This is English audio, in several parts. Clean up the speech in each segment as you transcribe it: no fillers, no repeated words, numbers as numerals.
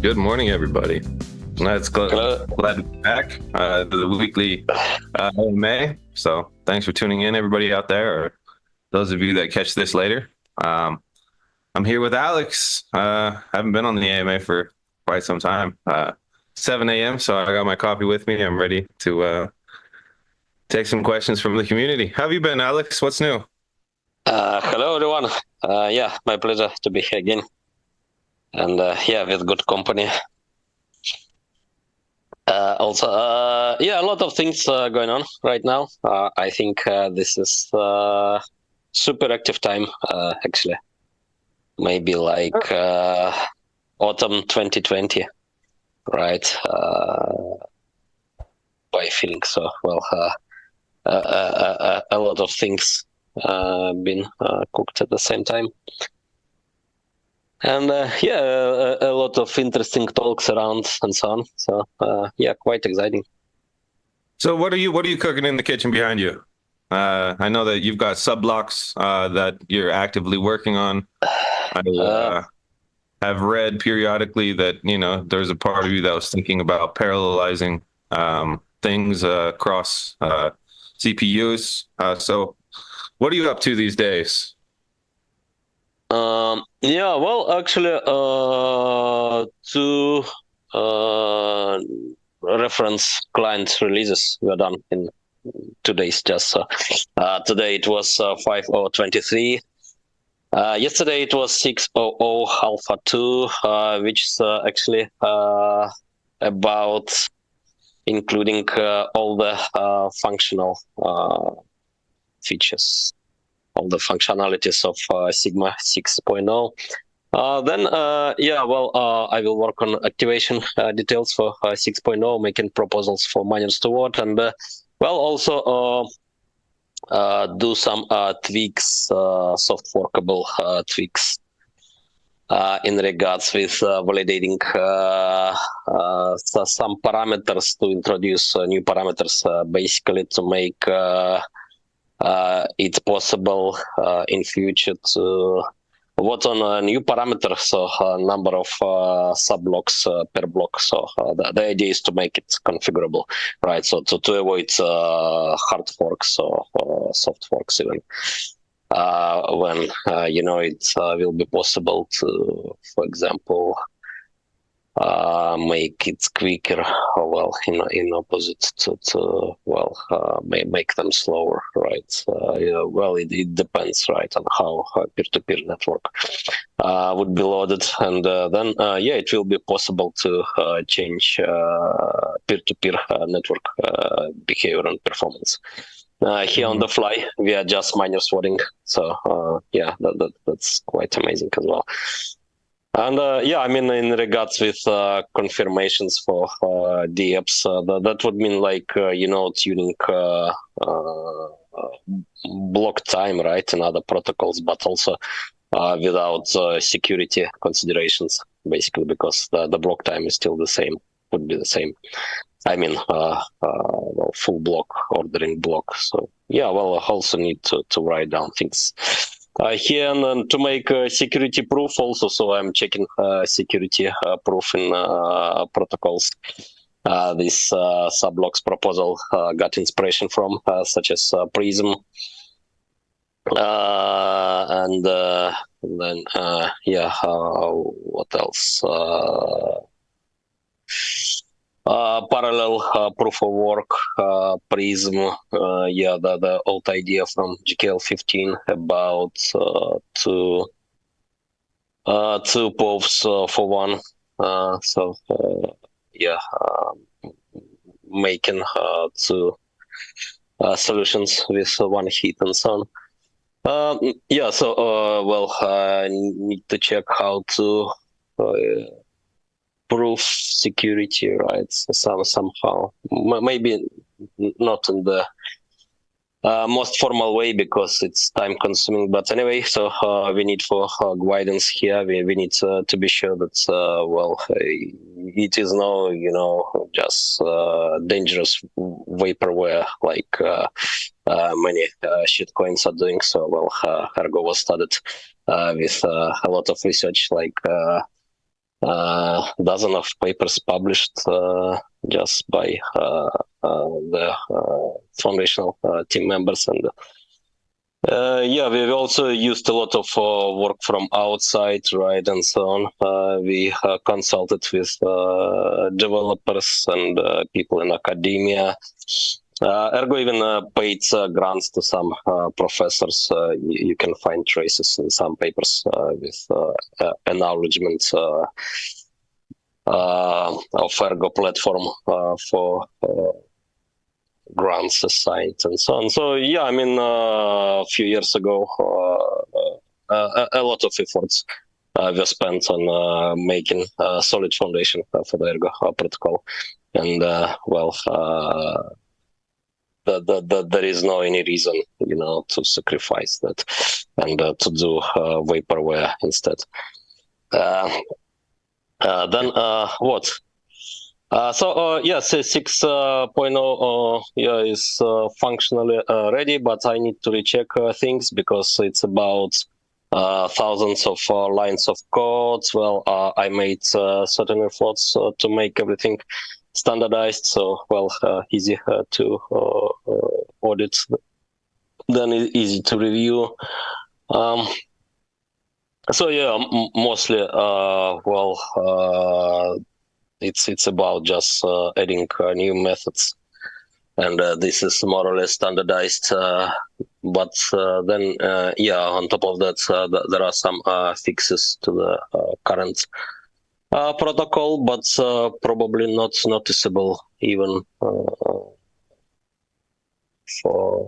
Good morning, everybody. Glad to be back to the weekly AMA. So thanks for tuning in, everybody out there, or those of you that catch this later. I'm here with Alex. Haven't been on the AMA for quite some time. 7 a.m., so I got my coffee with me. I'm ready to take some questions from the community. How have you been, Alex? What's new? Hello, everyone. My pleasure to be here again. And with good company. A lot of things going on right now. I think this is super active time, actually. Maybe like autumn 2020, right? By feeling so. A lot of things been cooked at the same time. And a lot of interesting talks around and so on. So quite exciting. So what are you cooking in the kitchen behind you? I know that you've got sub-blocks that you're actively working on. I have read periodically that, there's a part of you that was thinking about parallelizing things across CPUs. So what are you up to these days? Actually, two reference client releases were done in 2 days just. Today it was 5.0.23. Yesterday it was 6.0.0 Alpha 2, which is actually about including all the functional features, all the functionalities of Sigma 6.0. I will work on activation details for 6.0, making proposals for miners to vote, and also do some tweaks, soft forkable tweaks in regards with validating some parameters, to introduce new parameters, basically to make it's possible in future to vote on a new parameter, so number of sub-blocks per block. So the idea is to make it configurable, right? So to avoid hard forks or soft forks even. When it will be possible to, for example, make it quicker, in opposite to make them slower, right? It depends, right, on how peer-to-peer network would be loaded, and then it will be possible to change peer-to-peer network behavior and performance. Here on the fly, we are just miners voting, so that's quite amazing as well. And in regards with confirmations for DApps, that would mean like tuning block time, right, and other protocols, but also without security considerations, basically, because the block time is still the same, would be the same. Full block ordering block. So I also need to write down things here, and then to make security proof also. So I'm checking security proof in protocols. This subblocks proposal got inspiration from, such as Prism. What else? Parallel proof of work, Prism, the old idea from GKL 15 about two PoWs for one. Making two solutions with one heat and so on. I need to check how to prove security, right? Somehow, maybe not in the most formal way, because it's time consuming, but anyway, so we need for guidance here. We need to be sure that it is no just dangerous vaporware like many shitcoins are doing. So Ergo was started with a lot of research, like dozen of papers published just by the foundational team members. And yeah, we've also used a lot of work from outside, right, and so on. We consulted with developers and people in academia. Ergo even paid grants to some professors. You can find traces in some papers with acknowledgement of Ergo platform for grants assigned and so on. So yeah, I mean, a few years ago, a lot of efforts were spent on making a solid foundation for the Ergo protocol, and well, there is no any reason, you know, to sacrifice that and to do vaporware instead. Then what? So yes, 6.0 yeah, is functionally ready, but I need to recheck things because it's about thousands of lines of code. Well, I made certain efforts to make everything standardized, so well, easy to audit, then easy to review. So yeah, mostly well. It's about just adding new methods, and this is more or less standardized. But then, yeah, on top of that, there are some fixes to the current protocol, but probably not noticeable even for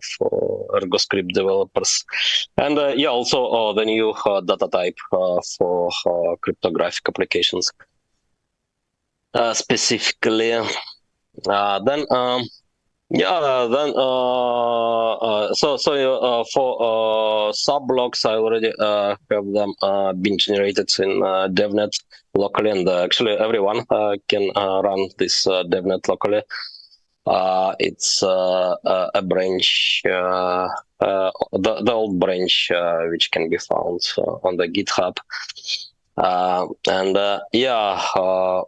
ErgoScript developers. And yeah, also the new data type for cryptographic applications. Specifically, then yeah, then so for subblocks, I already have them been generated in DevNet locally, and actually everyone can run this DevNet locally. It's a branch, the old branch, which can be found on the GitHub. And yeah,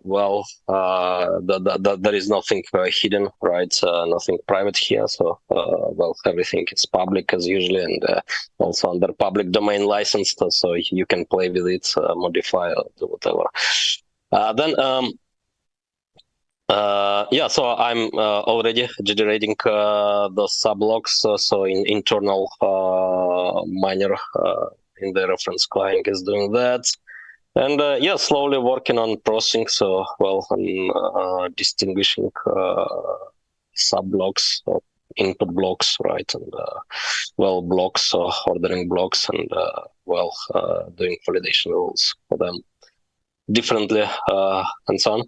well, there is nothing hidden, right? Nothing private here. So, well, everything is public as usually, and also under public domain licensed, so you can play with it, modify, or do whatever. Then, yeah, so I'm already generating the subblocks. So in internal miner in the reference client is doing that. And yeah, slowly working on processing. So, well, I'm distinguishing sub-blocks, input blocks, right? And, well, blocks, ordering blocks, and, well, doing validation rules for them differently, and so on.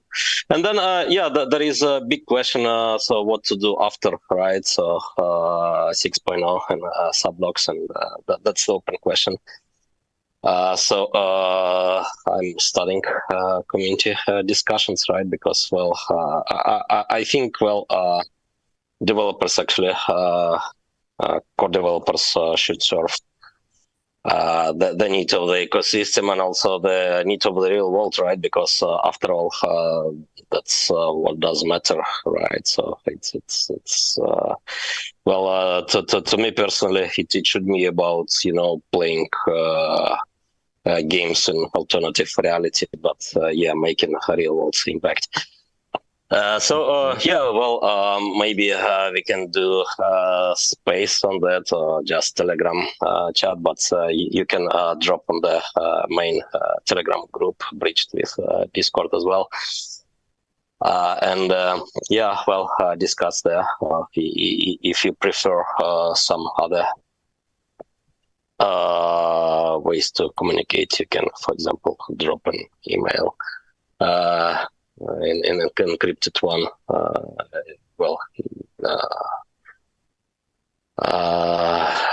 And then, yeah, there is a big question, so what to do after, right? So 6.0 and sub-blocks, and that's the open question. So I'm studying community discussions, right? Because, well, I think, well, developers actually, core developers should serve the need of the ecosystem and also the need of the real world, right? Because after all, that's what does matter, right? So it's well, to me personally, it should be about, you know, playing games in alternative reality, but yeah, making a real world impact. So yeah, well, maybe we can do space on that, or just Telegram chat, but you can drop on the main Telegram group bridged with Discord as well. And yeah, well, discuss there. If you prefer some other ways to communicate, you can, for example, drop an email in an encrypted one. Well,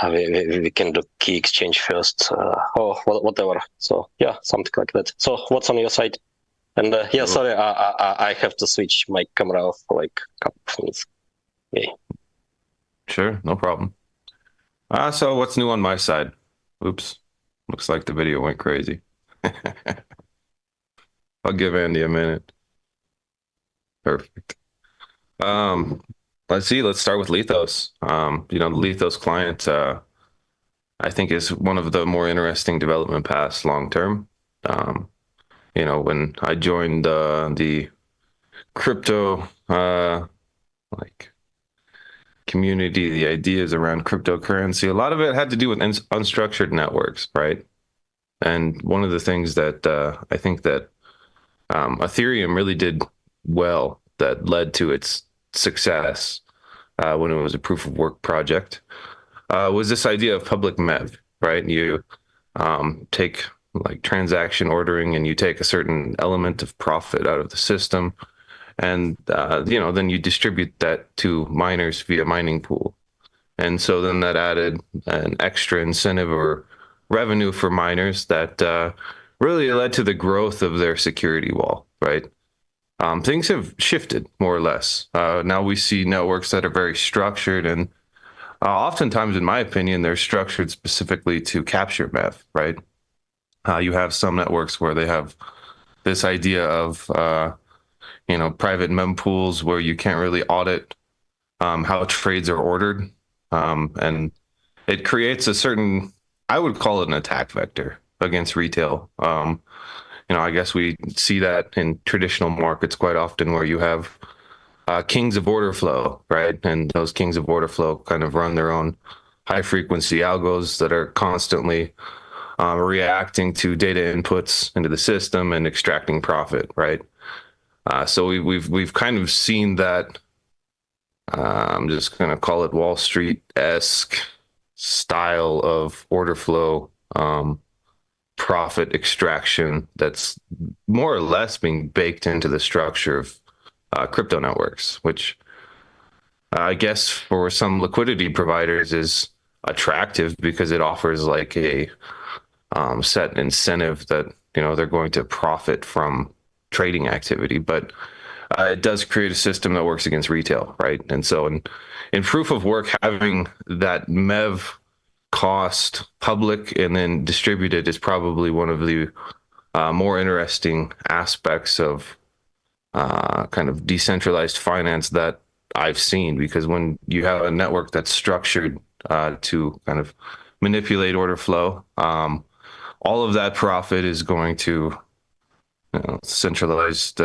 we can do key exchange first, or whatever. So yeah, something like that. So what's on your side? And yeah, sorry, I have to switch my camera off for like a couple of minutes. Okay. Sure, no problem. So what's new on my side? Oops, looks like the video went crazy. I'll give Andy a minute. Perfect. Um, let's see. Let's start with Lethos. The Lethos client, I think, is one of the more interesting development paths long term. When I joined the crypto like community, the ideas around cryptocurrency, a lot of it had to do with unstructured networks, right? And one of the things that I think that Ethereum really did well that led to its success when it was a proof of work project was this idea of public MEV, right? You take like transaction ordering and you take a certain element of profit out of the system, and then you distribute that to miners via mining pool. And so then that added an extra incentive or revenue for miners that really led to the growth of their security wall, right? Things have shifted more or less. Now we see networks that are very structured, and oftentimes, in my opinion, they're structured specifically to capture MEV, right? You have some networks where they have this idea of private mempools where you can't really audit how trades are ordered, and it creates a certain, I would call it an attack vector against retail. I guess we see that in traditional markets quite often where you have kings of order flow, right? And those kings of order flow kind of run their own high frequency algos that are constantly reacting to data inputs into the system and extracting profit, right? So we've kind of seen that. I'm just going to call it Wall Street-esque style of order flow profit extraction that's more or less being baked into the structure of crypto networks, which I guess for some liquidity providers is attractive because it offers like a set incentive that they're going to profit from trading activity, but it does create a system that works against retail, right? And so in proof of work, having that MEV cost public and then distributed is probably one of the more interesting aspects of kind of decentralized finance that I've seen, because when you have a network that's structured to kind of manipulate order flow, all of that profit is going to centralized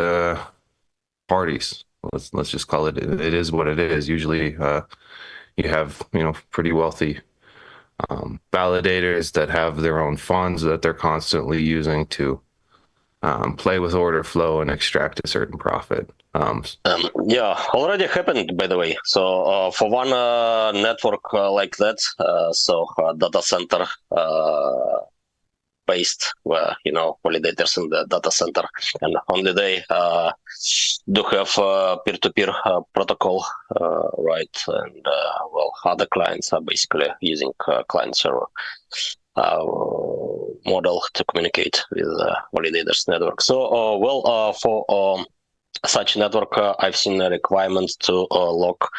parties. Let's just call it. It is what it is. Usually, you have pretty wealthy validators that have their own funds that they're constantly using to play with order flow and extract a certain profit. Yeah, already happened, by the way. So for one network like that, data center based, where validators in the data center, and only they do have peer-to-peer protocol, right? And other clients are basically using client server model to communicate with validators network. So for such network, I've seen a requirement to lock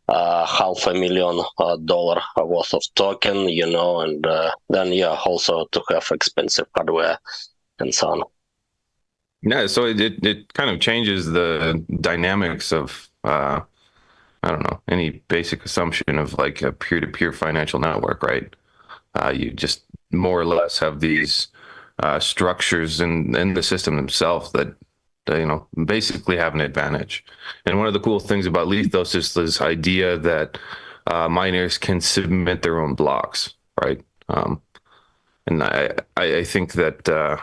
$500,000 worth of token, and then also to have expensive hardware and so on. Yeah, so it kind of changes the dynamics of I don't know, any basic assumption of like a peer-to-peer financial network, right? You just more or less have these structures in the system themselves that basically have an advantage. And one of the cool things about Lethos is this idea that miners can submit their own blocks, right? And I think that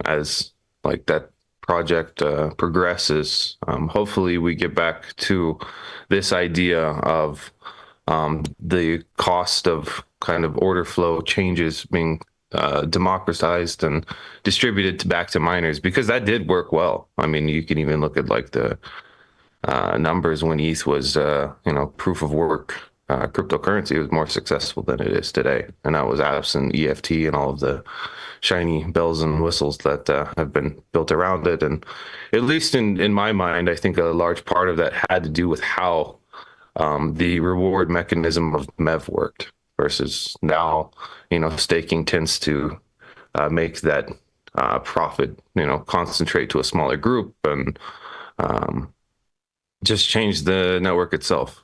as like that project progresses, hopefully we get back to this idea of the cost of kind of order flow changes being democratized and distributed back to miners, because that did work well. I mean, you can even look at like the numbers when ETH was, proof of work cryptocurrency was more successful than it is today. And that was absent EFT and all of the shiny bells and whistles that have been built around it. And at least in my mind, I think a large part of that had to do with how the reward mechanism of MEV worked versus now, staking tends to make that profit, concentrate to a smaller group and just change the network itself.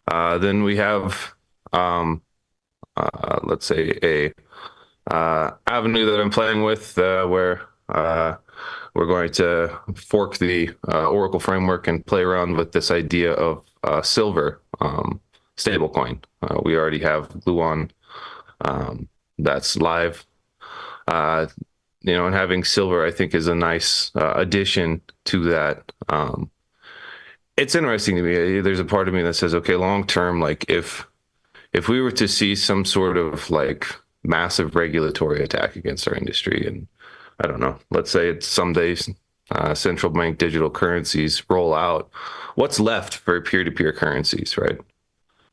Then we have, let's say, a avenue that I'm playing with where we're going to fork the Oracle framework and play around with this idea of silver stablecoin. We already have Gluon that's live. And having silver, I think, is a nice addition to that. It's interesting to me. There's a part of me that says, okay, long term, like if we were to see some sort of like massive regulatory attack against our industry, and I don't know, let's say it's someday central bank digital currencies roll out, what's left for peer-to-peer currencies, right?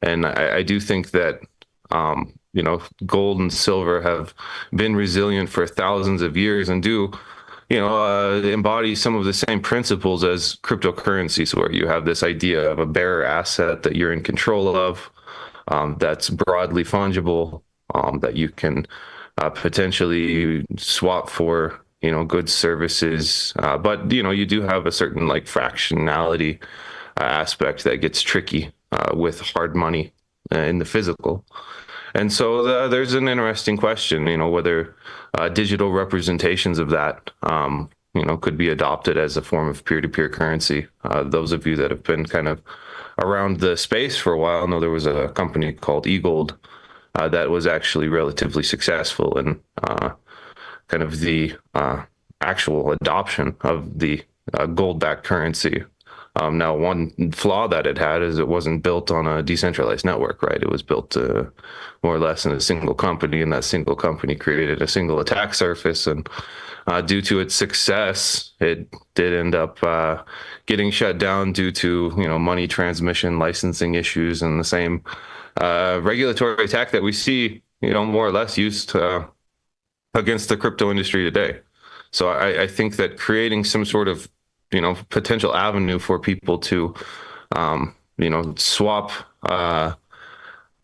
And I do think that gold and silver have been resilient for thousands of years and do embody some of the same principles as cryptocurrencies, where you have this idea of a bearer asset that you're in control of, that's broadly fungible, that you can potentially swap for, goods, services. But, you do have a certain like fractionality aspect that gets tricky with hard money in the physical. And so there's an interesting question, whether digital representations of that, could be adopted as a form of peer-to-peer currency. Those of you that have been kind of around the space for a while know there was a company called eGold that was actually relatively successful in kind of the actual adoption of the gold-backed currency. Now, one flaw that it had is it wasn't built on a decentralized network, right? It was built more or less in a single company, and that single company created a single attack surface. And due to its success, it did end up getting shut down due to money transmission, licensing issues, and the same regulatory attack that we see more or less used against the crypto industry today. So I think that creating some sort of potential avenue for people to, swap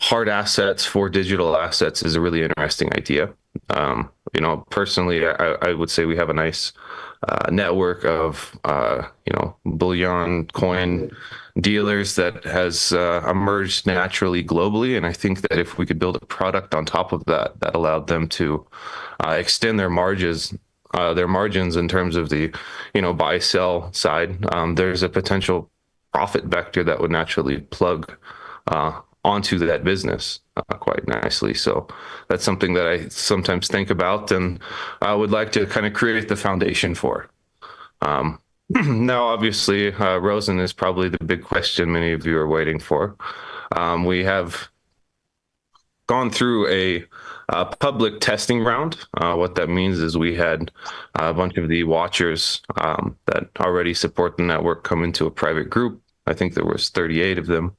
hard assets for digital assets is a really interesting idea. Personally, I would say we have a nice network of, bullion coin dealers that has emerged naturally globally. And I think that if we could build a product on top of that, that allowed them to extend their margins in terms of the, buy sell side, there's a potential profit vector that would naturally plug onto that business quite nicely. So that's something that I sometimes think about and I would like to kind of create the foundation for. Now, obviously, Rosen is probably the big question many of you are waiting for. We have gone through a public testing round. What that means is we had a bunch of the watchers that already support the network come into a private group. I think there was 38 of them.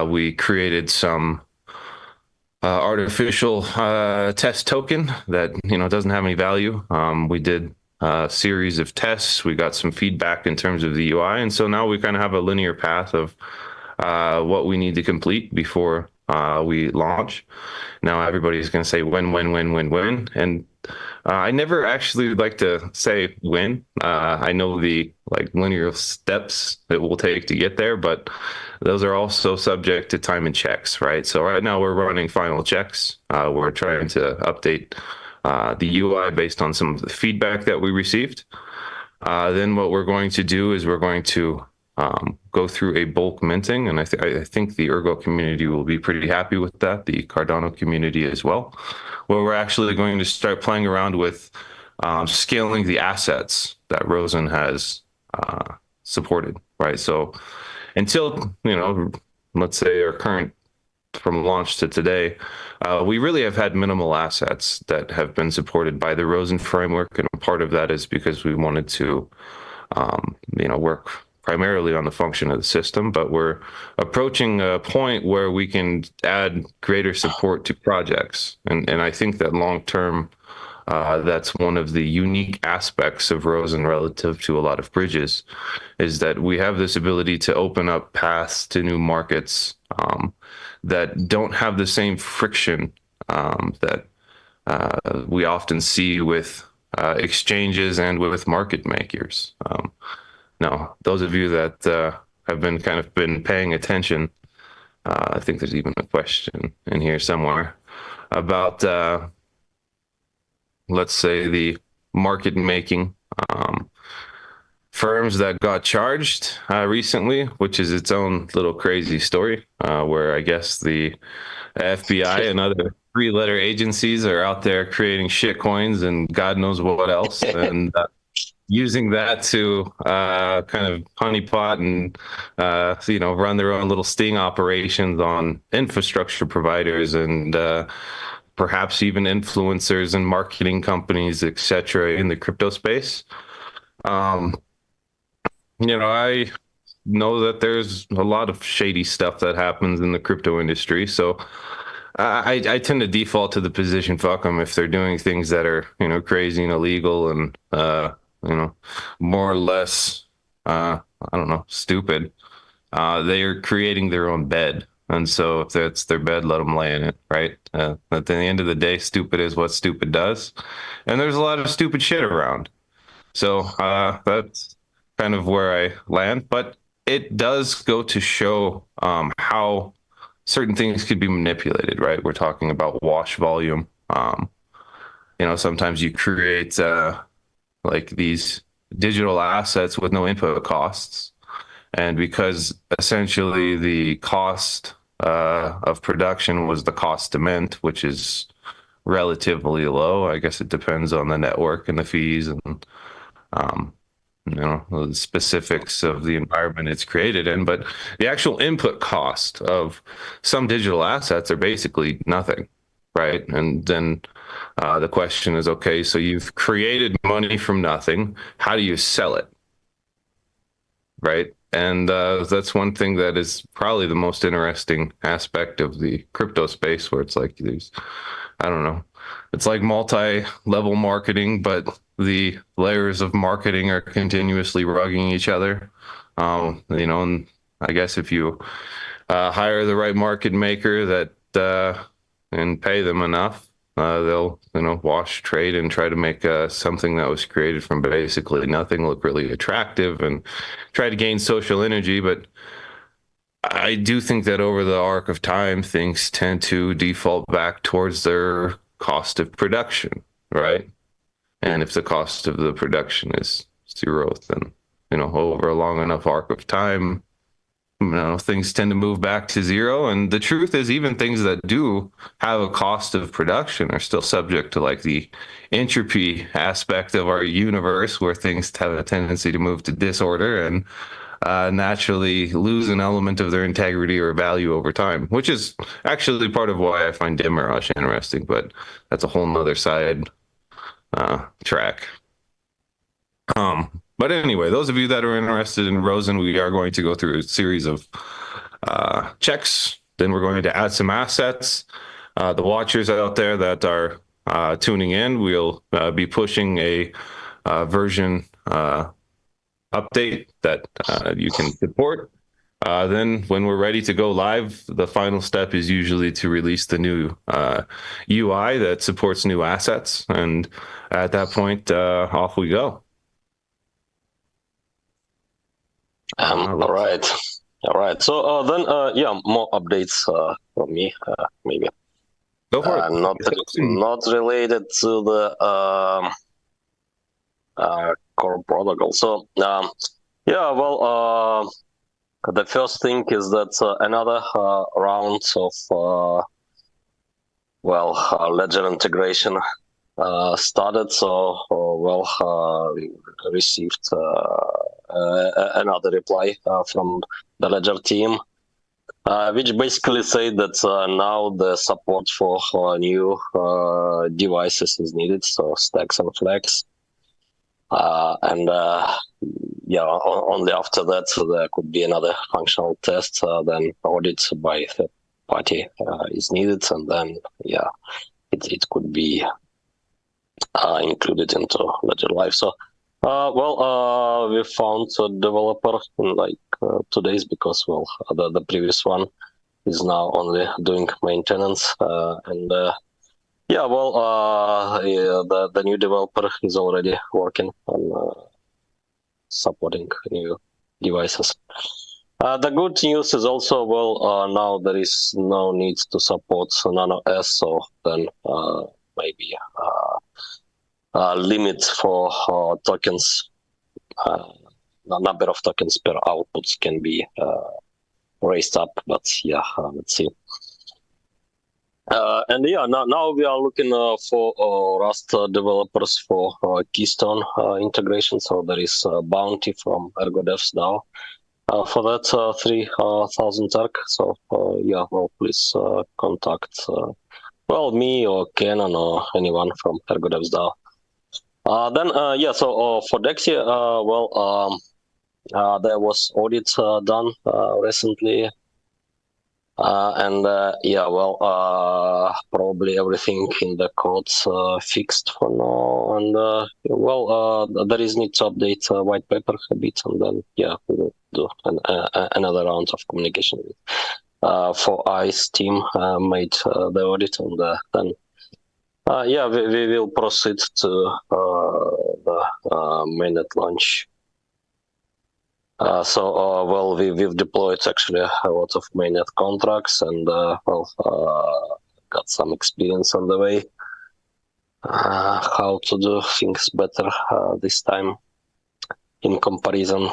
We created some artificial test token that doesn't have any value. We did a series of tests. We got some feedback in terms of the UI, and so now we kind of have a linear path of what we need to complete before we launch. Now everybody's going to say when, and I never actually like to say when. I know the linear steps it will take to get there, but those are also subject to time and checks, right? So right now we're running final checks. We're trying to update the UI based on some of the feedback that we received. Then what we're going to do is we're going to go through a bulk minting, and I think the Ergo community will be pretty happy with that, the Cardano community as well, where we're actually going to start playing around with scaling the assets that Rosen has supported, right? So until, let's say our current from launch to today, we really have had minimal assets that have been supported by the Rosen framework, and part of that is because we wanted to, work primarily on the function of the system, but we're approaching a point where we can add greater support to projects. And I think that long term, that's one of the unique aspects of Rosen relative to a lot of bridges, is that we have this ability to open up paths to new markets that don't have the same friction that we often see with exchanges and with market makers. Now, those of you that have been paying attention, I think there's even a question in here somewhere about, let's say, the market making firms that got charged recently, which is its own little crazy story, where I guess the FBI and other three-letter agencies are out there creating shit coins and God knows what else, and using that to kind of honeypot and run their own little sting operations on infrastructure providers and perhaps even influencers and marketing companies, etc., in the crypto space. I know that there's a lot of shady stuff that happens in the crypto industry, so I tend to default to the position, fuck them, if they're doing things that are, crazy and illegal and, more or less, I don't know, stupid. They are creating their own bed. And so if that's their bed, let them lay in it, right? At the end of the day, stupid is what stupid does. And there's a lot of stupid shit around. So that's kind of where I land. But it does go to show how certain things could be manipulated, right? We're talking about wash volume. Sometimes you create like these digital assets with no input costs. And because essentially the cost of production was the cost to mint, which is relatively low. I guess it depends on the network and the fees and the specifics of the environment it's created in. But the actual input cost of some digital assets are basically nothing, right? And then the question is, okay, so you've created money from nothing. How do you sell it? Right? And that's one thing that is probably the most interesting aspect of the crypto space, where it's like I don't know, it's like multi-level marketing, but the layers of marketing are continuously rugging each other. And I guess if you hire the right market maker that and pay them enough, they'll wash, trade, and try to make something that was created from basically nothing look really attractive and try to gain social energy. But I do think that over the arc of time, things tend to default back towards their cost of production, right? And if the cost of the production is zero, then over a long enough arc of time, things tend to move back to zero. And the truth is, even things that do have a cost of production are still subject to like the entropy aspect of our universe, where things have a tendency to move to disorder and naturally lose an element of their integrity or value over time, which is actually part of why I find Demirage interesting, but that's a whole nother side track. But anyway, those of you that are interested in Rosen, we are going to go through a series of checks. Then we're going to add some assets. The watchers out there that are tuning in, we'll be pushing a version update that you can support. Then when we're ready to go live, the final step is usually to release the new UI that supports new assets. And at that point, off we go. All right. So then, more updates from me, maybe. Go for it. Not related to the core protocol. So, the first thing is that another round of ledger integration started. So, we received another reply from the ledger team, which basically said that now the support for new devices is needed, so stacks and flags. Only after that there could be another functional test, then audit by third party is needed, and then it could be included into Ledger Live. So we found a developer in like 2 days, because the previous one is now only doing maintenance, and Yeah, well, the new developer is already working on supporting new devices. The good news is also, well, now there is no need to support Nano S, so then maybe limit for tokens, the number of tokens per outputs can be raised up, but yeah, let's see. And yeah, now we are looking for Rust developers for Keystone integration. So there is a bounty from Ergo Devs now for that 3,000 ERC. So yeah, well, please contact well me or Kenan or anyone from Ergo Devs now. Then yeah, so for Dexia, well, there was audit done recently. And yeah, well, probably everything in the code's fixed for now. And well, there is need to update white paper a bit, and then yeah, we will do another round of communication with for ICE team made the audit, and then yeah, we will proceed to the mainnet launch. Well, we've deployed actually a lot of mainnet contracts, and well, got some experience on the way how to do things better this time in comparison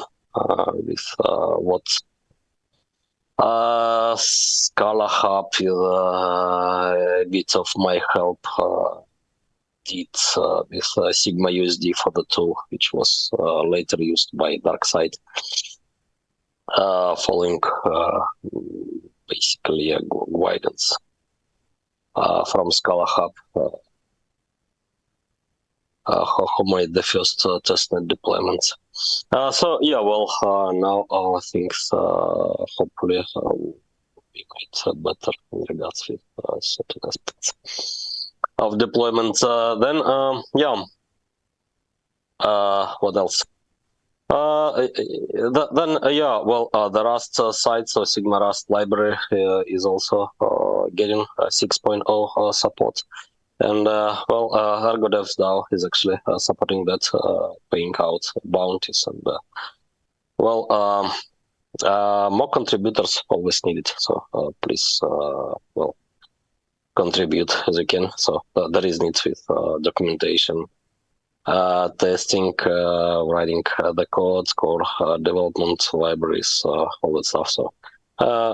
with what Scala Hub with a bit of my help did with Sigma USD for the tool, which was later used by DarkSide. Following basically a guidance from Scala Hub, who made the first testnet deployments. So yeah, well, now things hopefully will be quite better in regards with certain aspects of deployment. Then yeah, what else? Then yeah, well, the Rust side, so Sigma Rust library is also getting 6.0 support, and well, Ergo Devs DAO is actually supporting that, paying out bounties, and well, more contributors always needed. So please, well, contribute as you can. So there is need with documentation. Testing, writing the code, core development libraries, all that stuff. So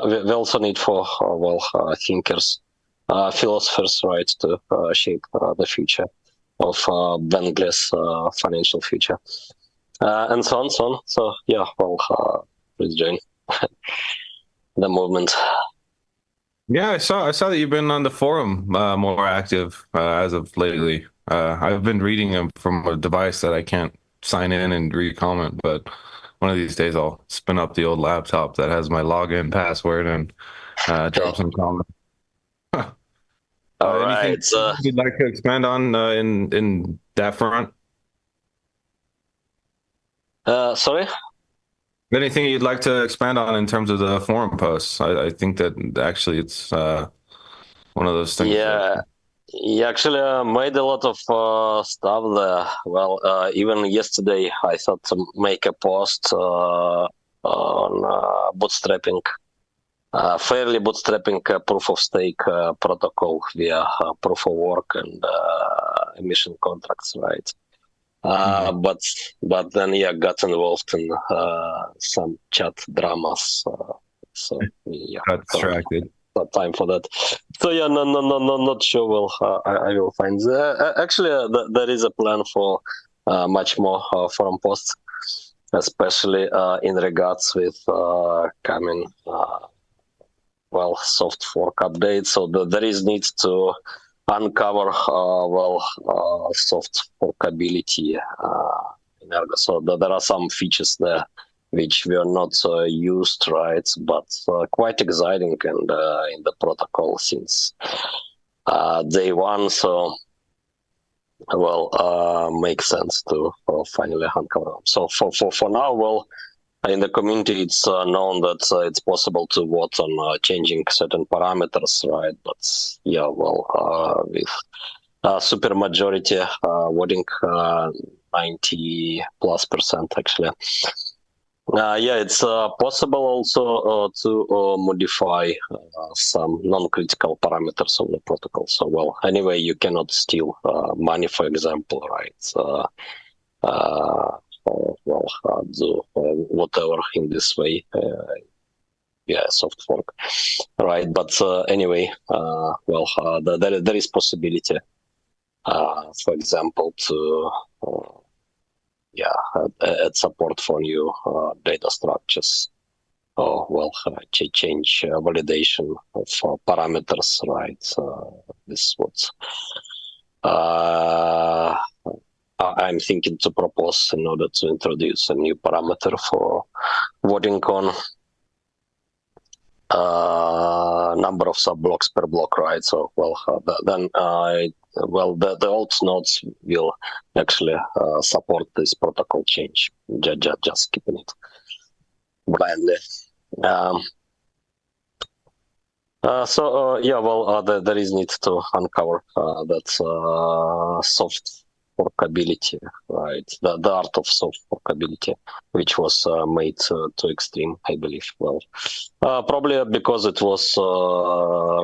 we also need for well thinkers, philosophers, right, to shape the future of bandless financial future, and so on, so on. So yeah, well, please join the movement. Yeah, I saw that you've been on the forum more active as of lately. I've been reading them from a device that I can't sign in and re-comment, but one of these days I'll spin up the old laptop that has my login password and drop some comments. All Anything right. you'd like to expand on in that front? Sorry. Anything you'd like to expand on in terms of the forum posts? I think that actually it's one of those things that. Yeah. Yeah, actually, made a lot of stuff there. Well, even yesterday, I thought to make a post on bootstrapping, fairly bootstrapping proof of stake protocol via proof of work and emission contracts, right? But then yeah, got involved in some chat dramas. So yeah, Got distracted. not time for that. So yeah, no, not sure. Well, I will find. Actually, there is a plan for much more forum posts, especially in regards with coming well soft fork updates. So there is need to uncover well soft forkability in Ergo. So there are some features there which we are not used, right? But quite exciting and in the protocol since day one. So, well, makes sense to finally uncover them. So for now, well, in the community, it's known that it's possible to vote on changing certain parameters, right? But yeah, well, with super majority voting 90+% actually. Yeah, it's possible also to modify some non-critical parameters of the protocol. So, well, anyway, you cannot steal money, for example, right? Do whatever in this way. Yeah, soft fork, right? But anyway, there is possibility, for example, to add support for new data structures, or change validation of parameters, right? This is what I'm thinking to propose in order to introduce a new parameter for voting on number of sub-blocks per block, right? So, well, then the old nodes will actually support this protocol change, just skipping it blindly. There is need to uncover that soft forkability, right? The art of soft forkability, which was made to extreme, I believe. Well, probably because it was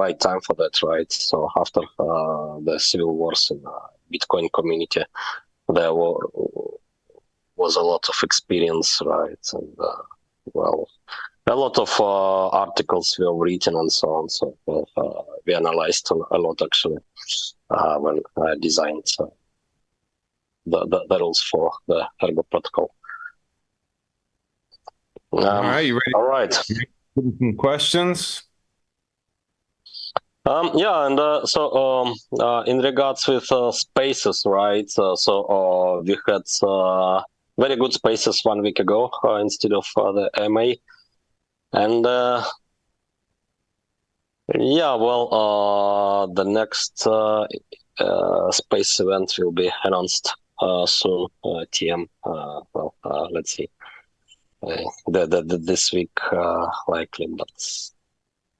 right time for that, right? So after the civil wars in Bitcoin community, there was a lot of experience, right? And a lot of articles were written and so on. So we analyzed a lot actually when I designed the rules for the Ergo protocol. All right, you ready? All right. Some questions? In regards with spaces, right? We had very good spaces 1 week ago instead of the MA. And the next space event will be announced soon. TM. Let's see. This week likely, but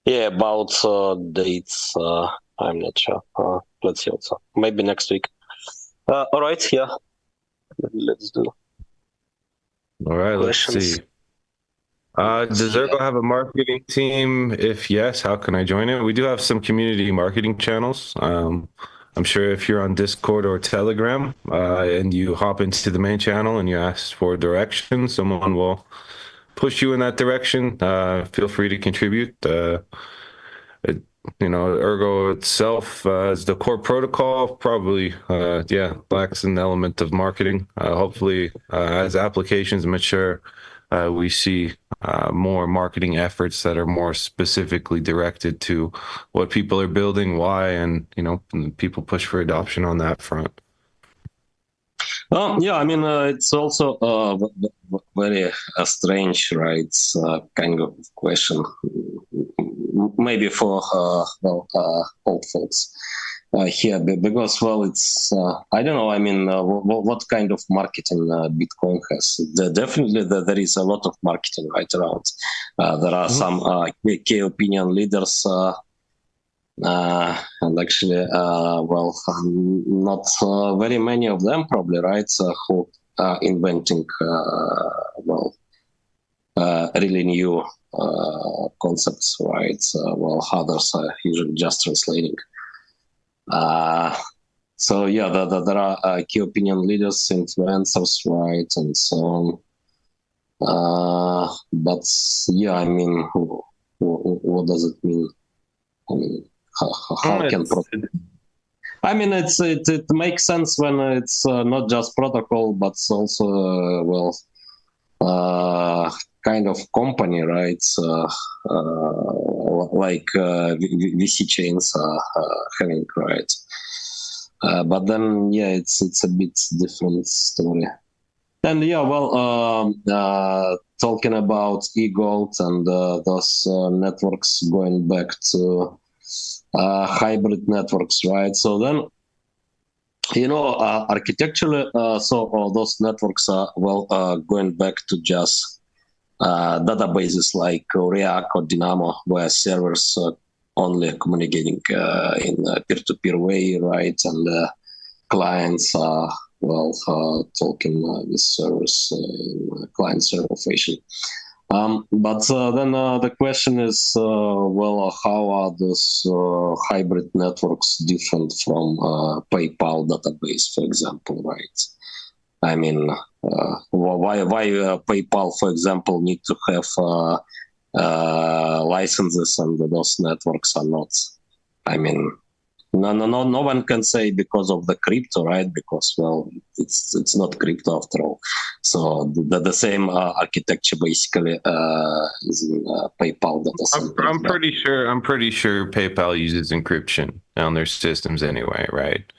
yeah, about dates I'm not sure. Let's see also. Maybe next week. All right, yeah. Let's do. All right, questions. Let's see. Does Ergo have a marketing team? If yes, how can I join it? We do have some community marketing channels. I'm sure if you're on Discord or Telegram and you hop into the main channel and you ask for direction, someone will push you in that direction. Feel free to contribute. Ergo itself as the core protocol probably lacks an element of marketing. Hopefully, as applications mature, we see more marketing efforts that are more specifically directed to what people are building, why, and people push for adoption on that front. It's also very strange, right? Kind of question, maybe for old folks here, because it's I don't know. What kind of marketing Bitcoin has? Definitely, there is a lot of marketing right around. There are some key opinion leaders. And actually, not very many of them probably, right? Who are inventing, really new concepts, right? Others are usually just translating. There are key opinion leaders, influencers, right, and so on. What does it mean? How can it makes sense when it's not just protocol, but it's also kind of company, right? Like VC chains are having, right? But then, it's a bit different story. And talking about e-gold and those networks going back to hybrid networks, right? So then, architecturally, those networks are going back to just databases like React or Dynamo, where servers only communicating in a peer-to-peer way, right? And clients are talking with servers in client-server fashion. But then the question is, how are those hybrid networks different from PayPal database, for example, right? I mean, why PayPal, for example, need to have licenses and those networks are not? I mean, no one can say because of the crypto, right? Because it's not crypto after all. So the same architecture basically is in PayPal data center. I'm pretty sure PayPal uses encryption on their systems anyway, right?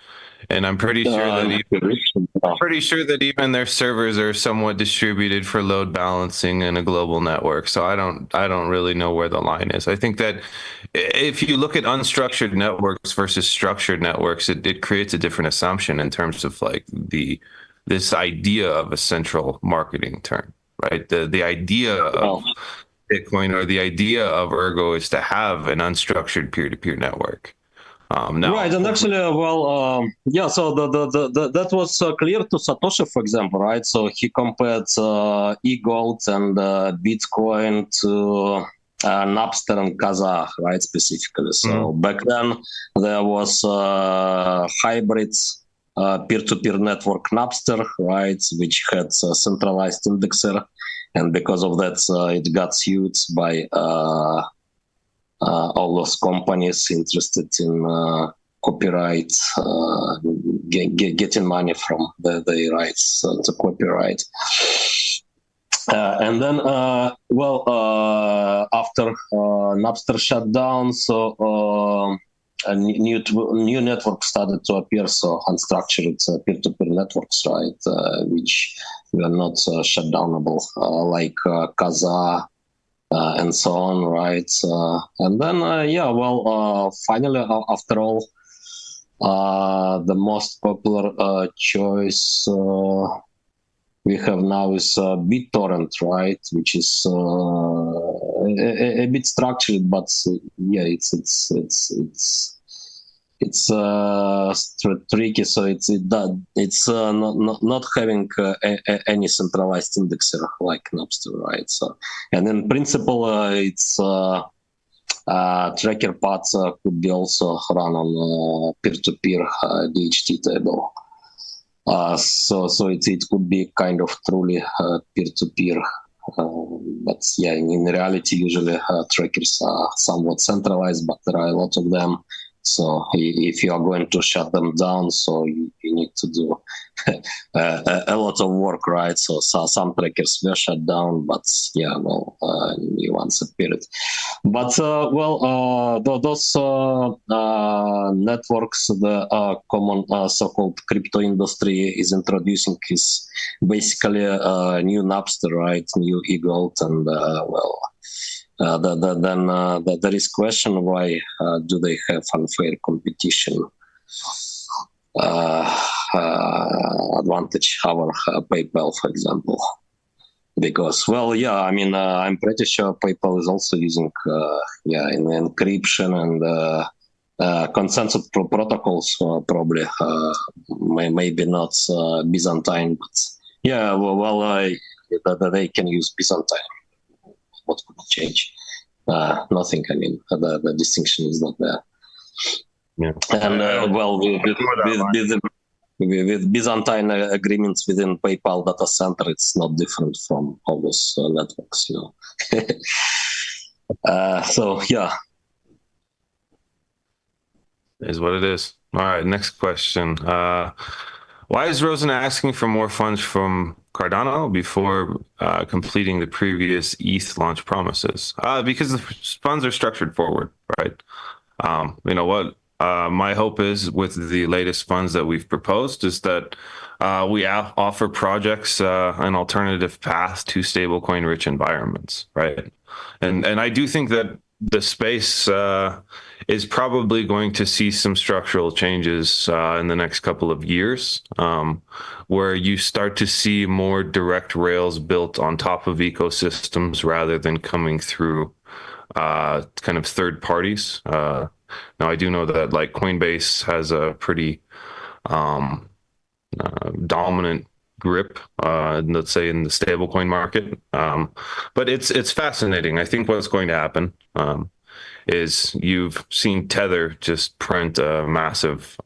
And I'm pretty sure that even their servers are somewhat distributed for load balancing in a global network. So I don't really know where the line is. I think that if you look at unstructured networks versus structured networks, it creates a different assumption in terms of like this idea of a central marketing term, right? The idea of Bitcoin or the idea of Ergo is to have an unstructured peer-to-peer network. Right, and actually, so that was clear to Satoshi, for example, right? So he compared e-gold and Bitcoin to Napster and Kazaa, right, specifically. So back then there was hybrids peer-to-peer network Napster, right, which had a centralized indexer, and because of that, it got sued by all those companies interested in copyright, getting money from the rights to copyright. And then, after Napster shut down, so a new network started to appear, so unstructured peer-to-peer networks, right, which were not shutdownable, like Kazaa, and so on, right? And then, finally, after all, the most popular choice we have now is BitTorrent, right? Which is a bit structured, but it's tricky. So it's not having any centralized indexer like Napster, right? So, and in principle, it's tracker paths could be also run on peer-to-peer DHT table. So it could be kind of truly peer-to-peer. But yeah, in reality, usually trackers are somewhat centralized, but there are a lot of them. So if you are going to shut them down, so you need to do a lot of work, right? So some trackers were shut down, but new ones appeared. But those networks, the common so-called crypto industry is introducing is basically a new Napster, right? New e-gold, and then there is question why do they have unfair competition advantage over PayPal, for example? Because I'm pretty sure PayPal is also using in encryption and consensus protocols, probably maybe not Byzantine, but they can use Byzantine. What could change? Nothing. I mean, the distinction is not there. Yeah. And with Byzantine agreements within PayPal data center, it's not different from all those networks, you know. So yeah, is what it is. All right, next question. Why is Rosen asking for more funds from Cardano before completing the previous ETH launch promises? Because the funds are structured forward, right? You know what? My hope is with the latest funds that we've proposed is that we offer projects an alternative path to stablecoin rich environments, right? And I do think that the space is probably going to see some structural changes in the next couple of years, where you start to see more direct rails built on top of ecosystems rather than coming through kind of third parties. Now, I do know that like Coinbase has a pretty dominant grip, let's say in the stablecoin market. But it's fascinating. I think what's going to happen is you've seen Tether just print a massive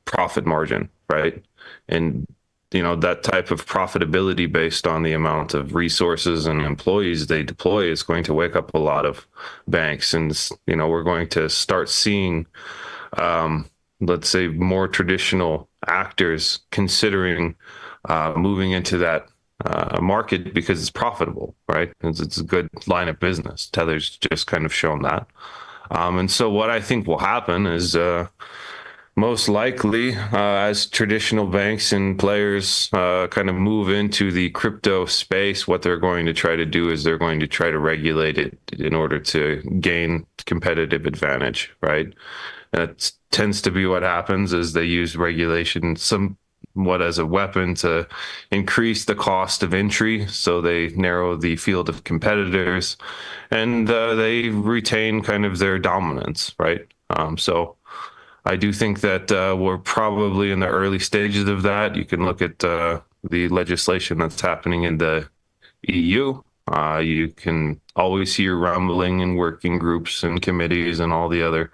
profit margin, right? And that type of profitability based on the amount of resources and employees they deploy is going to wake up a lot of banks, and we're going to start seeing let's say more traditional actors considering moving into that market because it's profitable, right? It's a good line of business. Tether's just kind of shown that. And so what I think will happen is most likely as traditional banks and players kind of move into the crypto space, what they're going to try to do is they're going to try to regulate it in order to gain competitive advantage, right? That tends to be what happens is they use regulation somewhat as a weapon to increase the cost of entry. So they narrow the field of competitors and they retain kind of their dominance, right? So I do think that we're probably in the early stages of that. You can look at the legislation that's happening in the EU. You can always hear rumbling in working groups and committees and all the other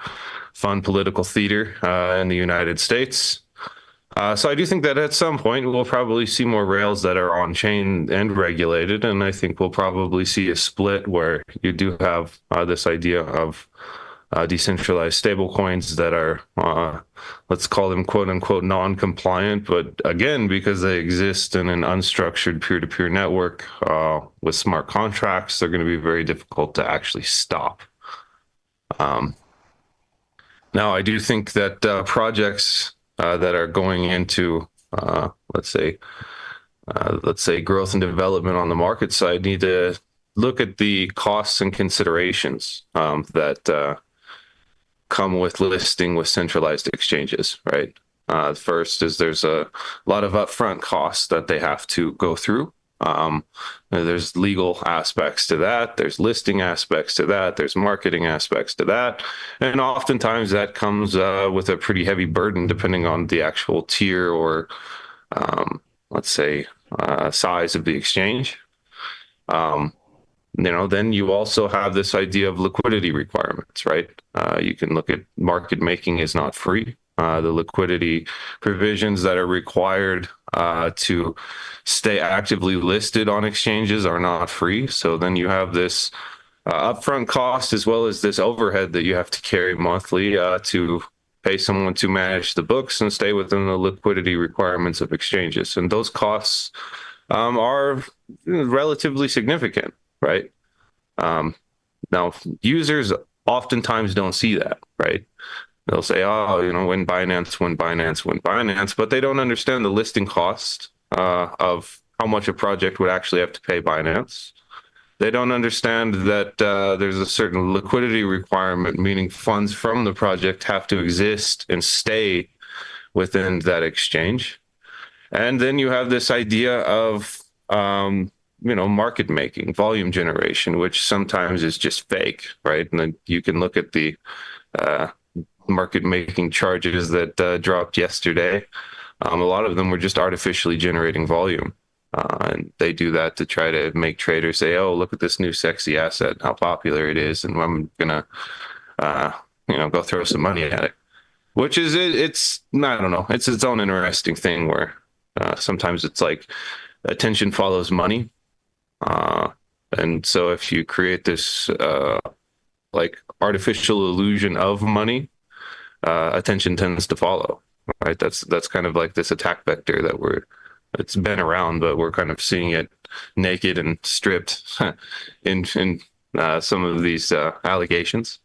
fun political theater in the United States. So I do think that at some point we'll probably see more rails that are on chain and regulated, and I think we'll probably see a split where you do have this idea of decentralized stablecoins that are, let's call them quote unquote non-compliant, but again, because they exist in an unstructured peer-to-peer network with smart contracts, they're going to be very difficult to actually stop. Now, I do think that projects that are going into, let's say growth and development on the market side need to look at the costs and considerations that come with listing with centralized exchanges, right? First is there's a lot of upfront costs that they have to go through. There's legal aspects to that. There's listing aspects to that. There's marketing aspects to that. And oftentimes that comes with a pretty heavy burden depending on the actual tier or, let's say, size of the exchange. Then you also have this idea of liquidity requirements, right? You can look at market making is not free. The liquidity provisions that are required to stay actively listed on exchanges are not free. So then you have this upfront cost as well as this overhead that you have to carry monthly to pay someone to manage the books and stay within the liquidity requirements of exchanges. And those costs are relatively significant, right? Now, users oftentimes don't see that, right? They'll say, oh, when Binance, but they don't understand the listing cost of how much a project would actually have to pay Binance. They don't understand that there's a certain liquidity requirement, meaning funds from the project have to exist and stay within that exchange. And then you have this idea of, market making, volume generation, which sometimes is just fake, right? And then you can look at the market making charges that dropped yesterday. A lot of them were just artificially generating volume. And they do that to try to make traders say, oh, look at this new sexy asset, how popular it is. And I'm going to, go throw some money at it, which is, it's, I don't know, it's its own interesting thing where sometimes it's like attention follows money. And so if you create this like artificial illusion of money, attention tends to follow, right? That's kind of like this attack vector that it's been around, but we're kind of seeing it naked and stripped in some of these allegations.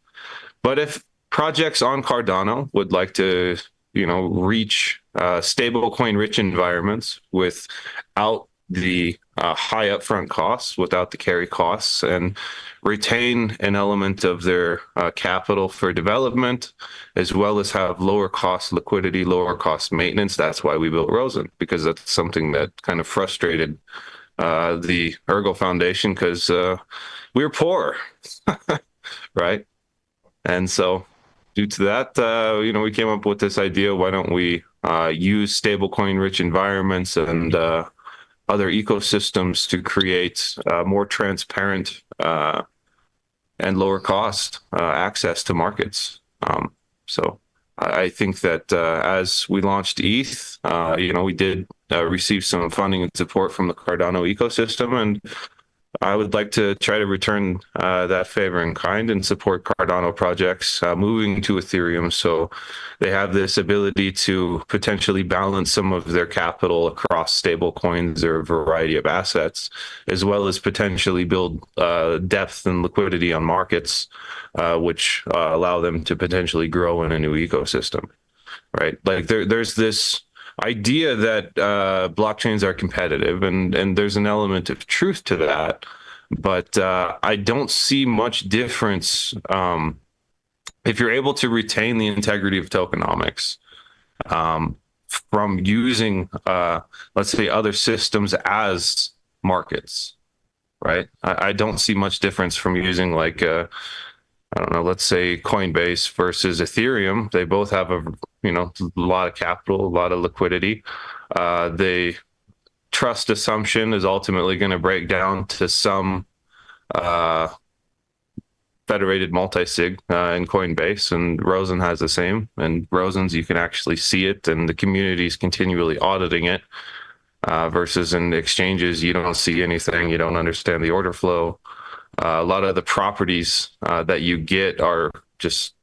But if projects on Cardano would like to, reach stablecoin rich environments without the high upfront costs without the carry costs and retain an element of their capital for development, as well as have lower cost liquidity, lower cost maintenance. That's why we built Rosen, because that's something that kind of frustrated the Ergo Foundation because we were poor, right? And so due to that, we came up with this idea. Why don't we use stablecoin rich environments and other ecosystems to create more transparent and lower cost access to markets. So I think that as we launched ETH, we did receive some funding and support from the Cardano ecosystem, and I would like to try to return that favor in kind and support Cardano projects moving to Ethereum, so they have this ability to potentially balance some of their capital across stable coins or a variety of assets, as well as potentially build depth and liquidity on markets, which allow them to potentially grow in a new ecosystem, right? Like there's this idea that blockchains are competitive, and there's an element of truth to that, but I don't see much difference if you're able to retain the integrity of tokenomics from using, let's say, other systems as markets, right? I don't see much difference from using like I don't know, let's say Coinbase versus Ethereum. They both have a lot of capital, a lot of liquidity. The trust assumption is ultimately going to break down to some federated multi-sig in Coinbase, and Rosen has the same. And Rosen's, you can actually see it, and the community is continually auditing it. Versus in exchanges, you don't see anything, you don't understand the order flow. A lot of the properties that you get are just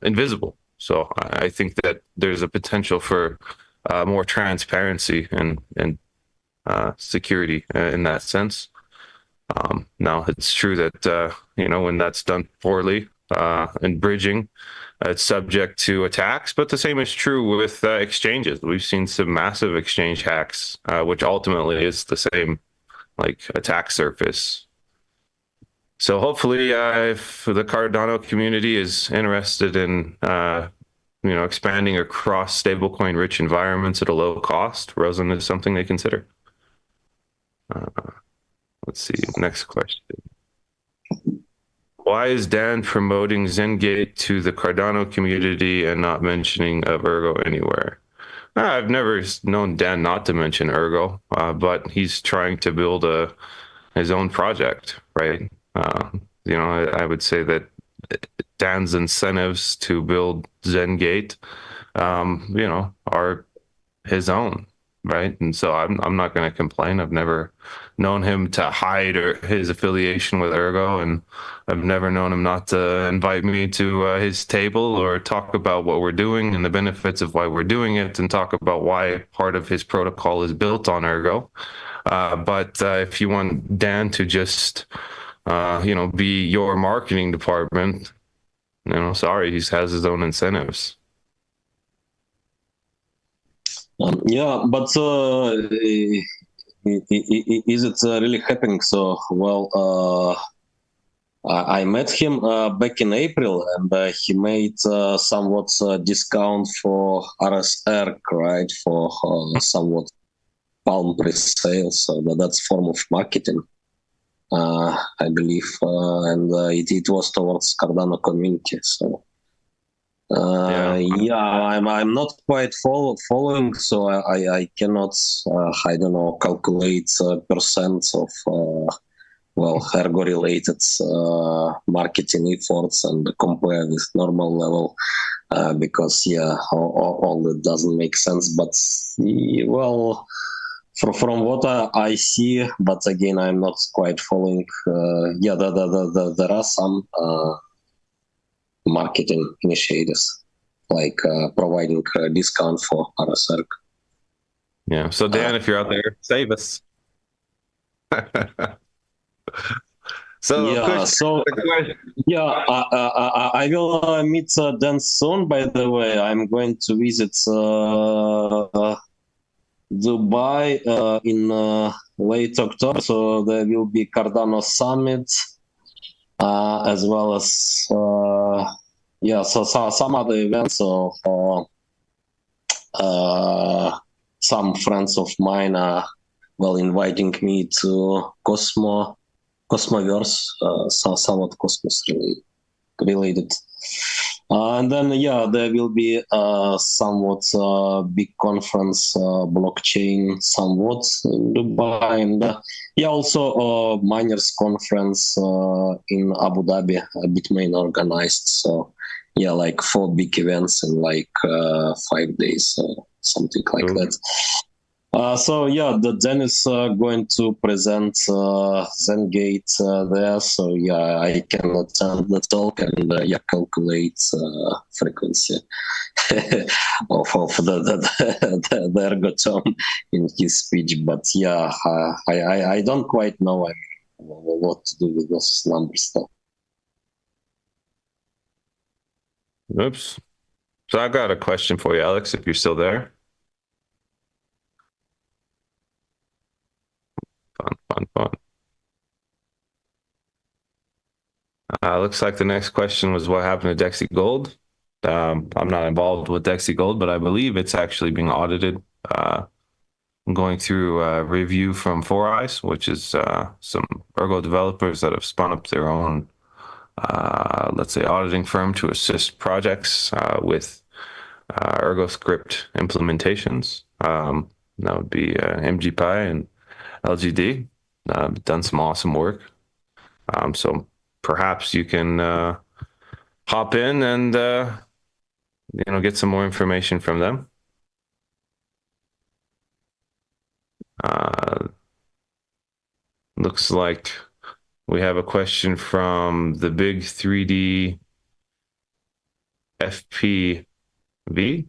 invisible. So I think that there's a potential for more transparency and security in that sense. Now, it's true that, when that's done poorly in bridging, it's subject to attacks, but the same is true with exchanges. We've seen some massive exchange hacks, which ultimately is the same like attack surface. So hopefully, if the Cardano community is interested in, expanding across stablecoin rich environments at a low cost, Rosen is something they consider. Let's see, next question. Why is Dan promoting Zengate to the Cardano community and not mentioning of Ergo anywhere? I've never known Dan not to mention Ergo, but he's trying to build his own project, right? I would say that Dan's incentives to build Zengate, are his own, right? And so I'm not going to complain. I've never known him to hide his affiliation with Ergo, and I've never known him not to invite me to his table or talk about what we're doing and the benefits of why we're doing it, and talk about why part of his protocol is built on Ergo. But if you want Dan to just be your marketing department, sorry, he has his own incentives. Yeah, but is it really happening? So, well, I met him back in April, and he made somewhat discount for RSR, right? For somewhat palm pre-sale. So that's form of marketing, I believe, and it was towards Cardano community. So. Yeah, I'm not quite following, so I cannot I don't know, calculate percents of Ergo related marketing efforts and compare with normal level, because all it doesn't make sense. But well, from what I see, but again, I'm not quite following. There are some marketing initiatives, like providing a discount for RSR. Yeah. So Dan, if you're out there, save us. I will meet Dan soon. By the way, I'm going to visit Dubai in late October, so there will be Cardano Summit, as well as so some other events. Some friends of mine are inviting me to Cosmoverse, somewhat Cosmos related. And then, there will be somewhat big conference, blockchain, somewhat in Dubai, and also miners conference in Abu Dhabi, Bitmain organized. So, like 4 big events in like 5 days, something like that. The Dennis going to present Zengate there. So I can attend the talk and calculate frequency of the Ergo term in his speech. But I don't quite know what to do with those numbers stuff. Oops. So I got a question for you, Alex, if you're still there. Fun. Looks like the next question was what happened to Dexy Gold. I'm not involved with Dexy Gold, but I believe it's actually being audited. I'm going through a review from Four Eyes, which is some Ergo developers that have spun up their own, let's say, auditing firm to assist projects with Ergo script implementations. That would be MGPy and LGD. Done some awesome work. So perhaps you can hop in and get some more information from them. Looks like we have a question from the big 3D FPV.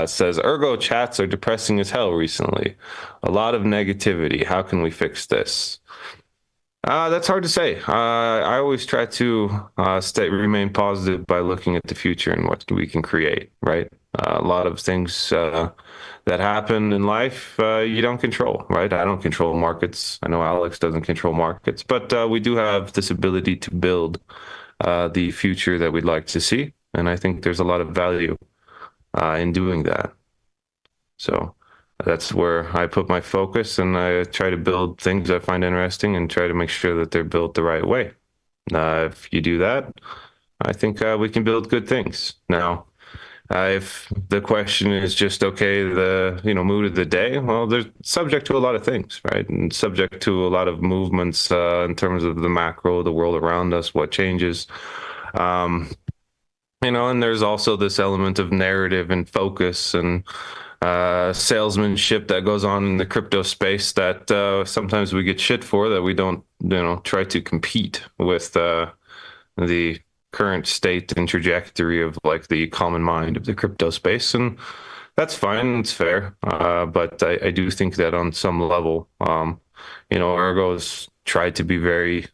Says Ergo chats are depressing as hell recently. A lot of negativity. How can we fix this? That's hard to say. I always try to remain positive by looking at the future and what we can create, right? A lot of things that happen in life you don't control, right? I don't control markets. I know Alex doesn't control markets, but we do have this ability to build the future that we'd like to see. And I think there's a lot of value in doing that. So that's where I put my focus, and I try to build things I find interesting and try to make sure that they're built the right way. If you do that, I think we can build good things. Now, if the question is just, okay, the mood of the day, well, they're subject to a lot of things, right? And subject to a lot of movements in terms of the macro, the world around us, what changes. And there's also this element of narrative and focus and salesmanship that goes on in the crypto space that sometimes we get shit for, that we don't, try to compete with the current state and trajectory of like the common mind of the crypto space. And that's fine. It's fair. But I do think that on some level, Ergo's tried to be very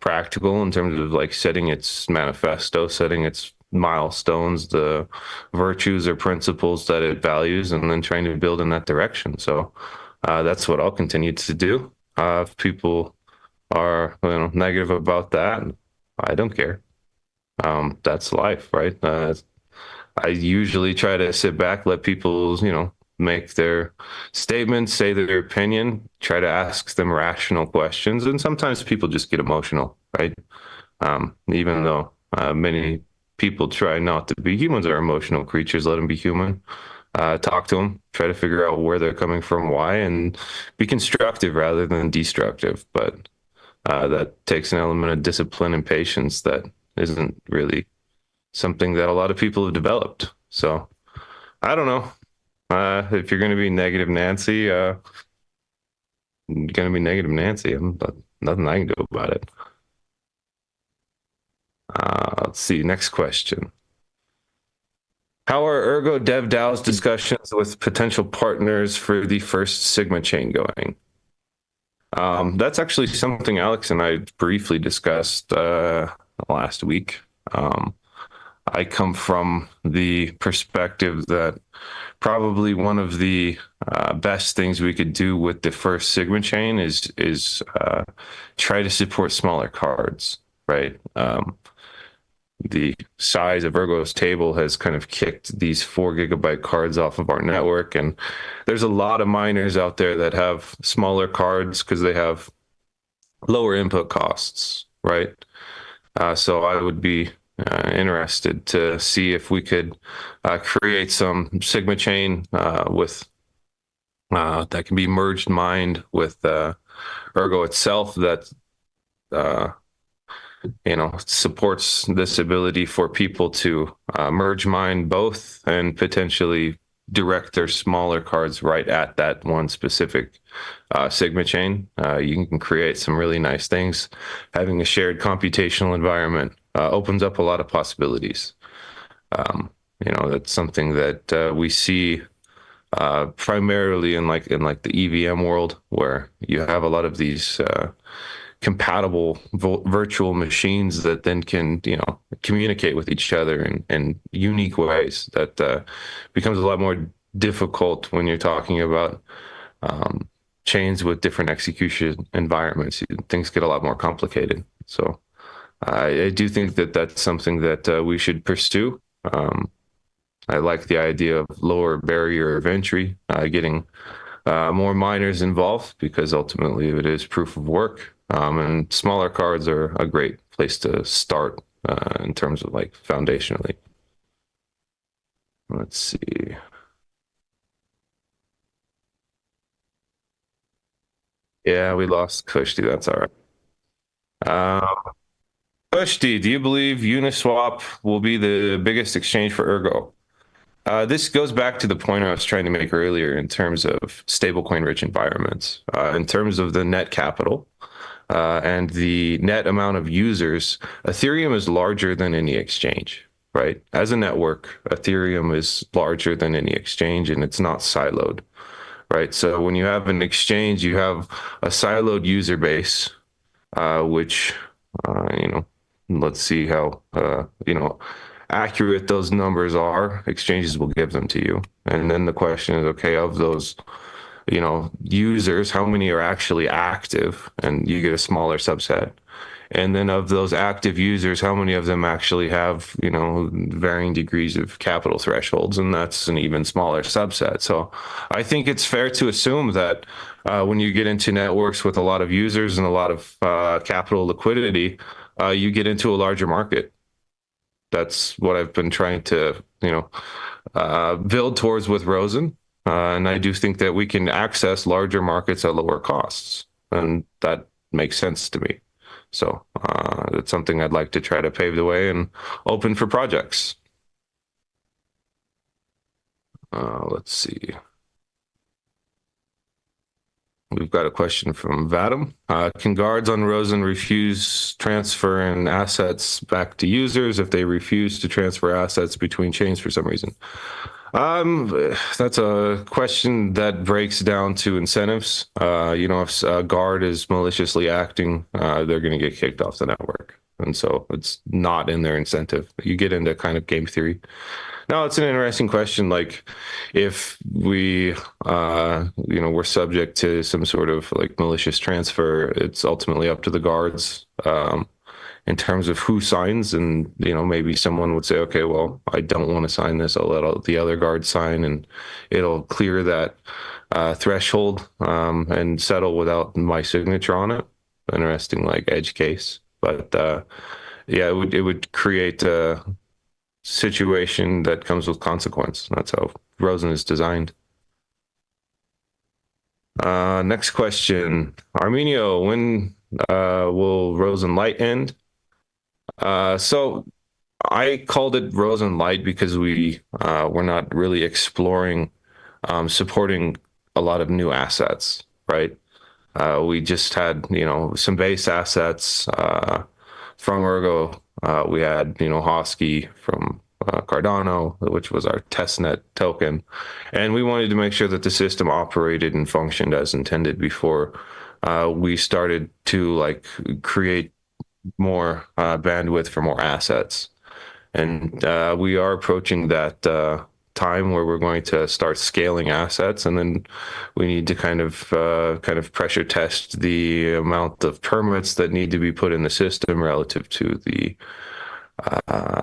practical in terms of like setting its manifesto, setting its milestones, the virtues or principles that it values, and then trying to build in that direction. So that's what I'll continue to do. If people are negative about that, I don't care. That's life, right? I usually try to sit back, let people, make their statements, say their opinion, try to ask them rational questions. And sometimes people just get emotional, right? Even though many people try not to be. Humans are emotional creatures. Let them be human. Talk to them, try to figure out where they're coming from, why, and be constructive rather than destructive. But that takes an element of discipline and patience that isn't really something that a lot of people have developed. So I don't know. If you're going to be negative Nancy, you're going to be negative Nancy. Nothing I can do about it. Let's see. Next question. How are Ergo Dev DAO's discussions with potential partners for the first Sigma chain going? That's actually something Alex and I briefly discussed last week. I come from the perspective that probably one of the best things we could do with the first Sigma chain is try to support smaller cards, right? The size of Ergo's table has kind of kicked these 4 GB cards off of our network, and there's a lot of miners out there that have smaller cards because they have lower input costs, right? So I would be interested to see if we could create some Sigma chain with that can be merged mined with Ergo itself that supports this ability for people to merge mine both and potentially direct their smaller cards right at that one specific Sigma chain. You can create some really nice things. Having a shared computational environment opens up a lot of possibilities. That's something that we see primarily in the EVM world, where you have a lot of these compatible virtual machines that then can communicate with each other in unique ways. That becomes a lot more difficult when you're talking about chains with different execution environments. Things get a lot more complicated. So I do think that that's something that we should pursue. I like the idea of lower barrier of entry, getting more miners involved, because ultimately it is proof of work. And smaller cards are a great place to start in terms of foundationally. Let's see. Yeah, we lost Kushti. That's all right. Kushti, do you believe Uniswap will be the biggest exchange for Ergo? This goes back to the point I was trying to make earlier in terms of stablecoin rich environments. In terms of the net capital and the net amount of users, Ethereum is larger than any exchange, right? As a network, Ethereum is larger than any exchange, and it's not siloed, right? So when you have an exchange, you have a siloed user base, which, let's see how, accurate those numbers are. Exchanges will give them to you. And then the question is, okay, of those, users, how many are actually active? And you get a smaller subset. And then of those active users, how many of them actually have, varying degrees of capital thresholds? And that's an even smaller subset. So I think it's fair to assume that when you get into networks with a lot of users and a lot of capital liquidity, you get into a larger market. That's what I've been trying to, build towards with Rosen. And I do think that we can access larger markets at lower costs. And that makes sense to me. So it's something I'd like to try to pave the way and open for projects. Let's see. We've got a question from Vadim. Can guards on Rosen refuse transfer and assets back to users if they refuse to transfer assets between chains for some reason? That's a question that breaks down to incentives. If a guard is maliciously acting, they're going to get kicked off the network. And so it's not in their incentive. You get into kind of game theory. Now, it's an interesting question. Like, if we, we're subject to some sort of malicious transfer, it's ultimately up to the guards in terms of who signs. And, maybe someone would say, okay, well, I don't want to sign this. I'll let the other guard sign, and it'll clear that threshold and settle without my signature on it. Interesting, edge case. But yeah, it would create a situation that comes with consequence. That's how Rosen is designed. Next question. Armenio, when will Rosen Light end? So I called it Rosen Light because we're not really exploring supporting a lot of new assets, right? We just had, some base assets from Ergo. We had, Hosky from Cardano, which was our testnet token. And we wanted to make sure that the system operated and functioned as intended before we started to create more bandwidth for more assets. And we are approaching that time where we're going to start scaling assets, and then we need to kind of pressure test the amount of permits that need to be put in the system relative to the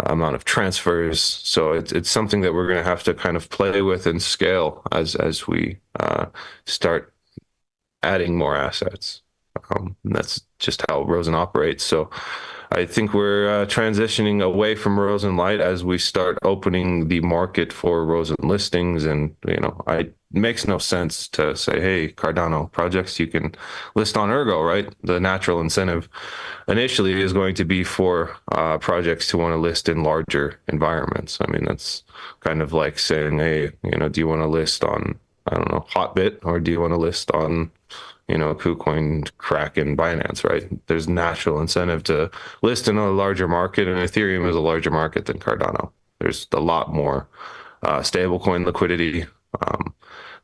amount of transfers. So it's something that we're going to have to kind of play with and scale as we start adding more assets. And that's just how Rosen operates. So I think we're transitioning away from Rosen Light as we start opening the market for Rosen listings. And, it makes no sense to say, hey, Cardano projects, you can list on Ergo, right? The natural incentive initially is going to be for projects to want to list in larger environments. I mean, that's kind of like saying, hey, do you want to list on, I don't know, Hotbit, or do you want to list on KuCoin, Kraken, Binance, right? There's natural incentive to list in a larger market, and Ethereum is a larger market than Cardano. There's a lot more stablecoin liquidity.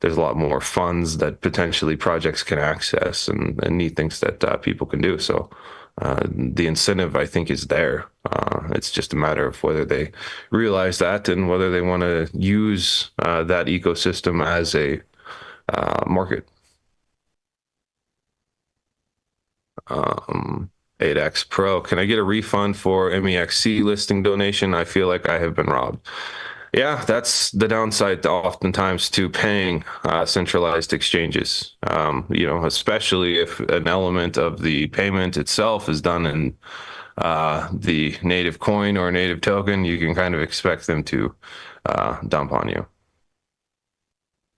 There's a lot more funds that potentially projects can access, and neat things that people can do. So the incentive, I think, is there. It's just a matter of whether they realize that and whether they want to use that ecosystem as a market. 8x Pro. Can I get a refund for MEXC listing donation? I feel like I have been robbed. Yeah, that's the downside oftentimes to paying centralized exchanges. Especially if an element of the payment itself is done in the native coin or native token, you can kind of expect them to dump on you.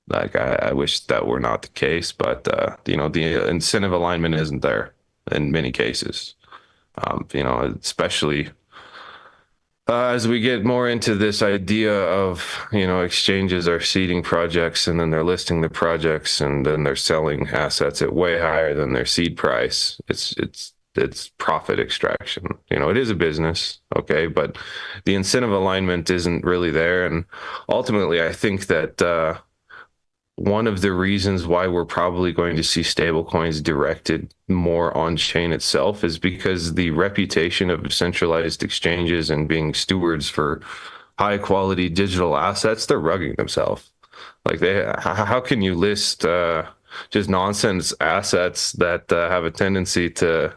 Like, I wish that were not the case, but the incentive alignment isn't there in many cases. Especially as we get more into this idea of, exchanges are seeding projects, and then they're listing the projects, and then they're selling assets at way higher than their seed price. It's profit extraction. It is a business, okay, but the incentive alignment isn't really there. And ultimately, I think that one of the reasons why we're probably going to see stablecoins directed more on chain itself is because the reputation of centralized exchanges and being stewards for high quality digital assets, they're rugging themselves. Like, how can you list just nonsense assets that have a tendency to,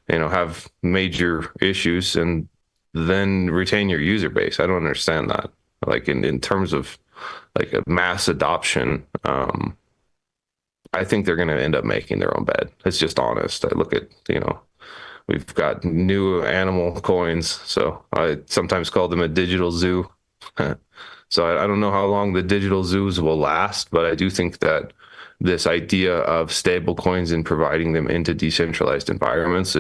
have major issues and then retain your user base? I don't understand that. Like, in terms of like a mass adoption, I think they're going to end up making their own bed. It's just honest. I look at, we've got new animal coins, so I sometimes call them a digital zoo. So I don't know how long the digital zoos will last, but I do think that this idea of stable coins and providing them into decentralized environments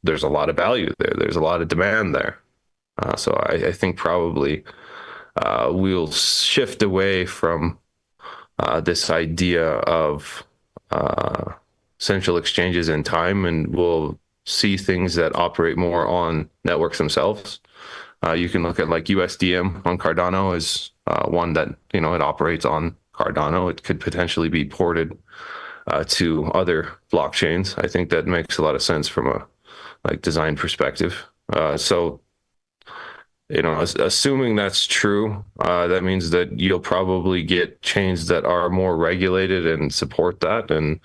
there's a lot of value there. There's a lot of demand there. So I think probably we'll shift away from this idea of central exchanges in time, and we'll see things that operate more on networks themselves. You can look at like USDM on Cardano is one that, it operates on Cardano. It could potentially be ported to other blockchains. I think that makes a lot of sense from a design perspective. So assuming that's true, that means that you'll probably get chains that are more regulated and support that. And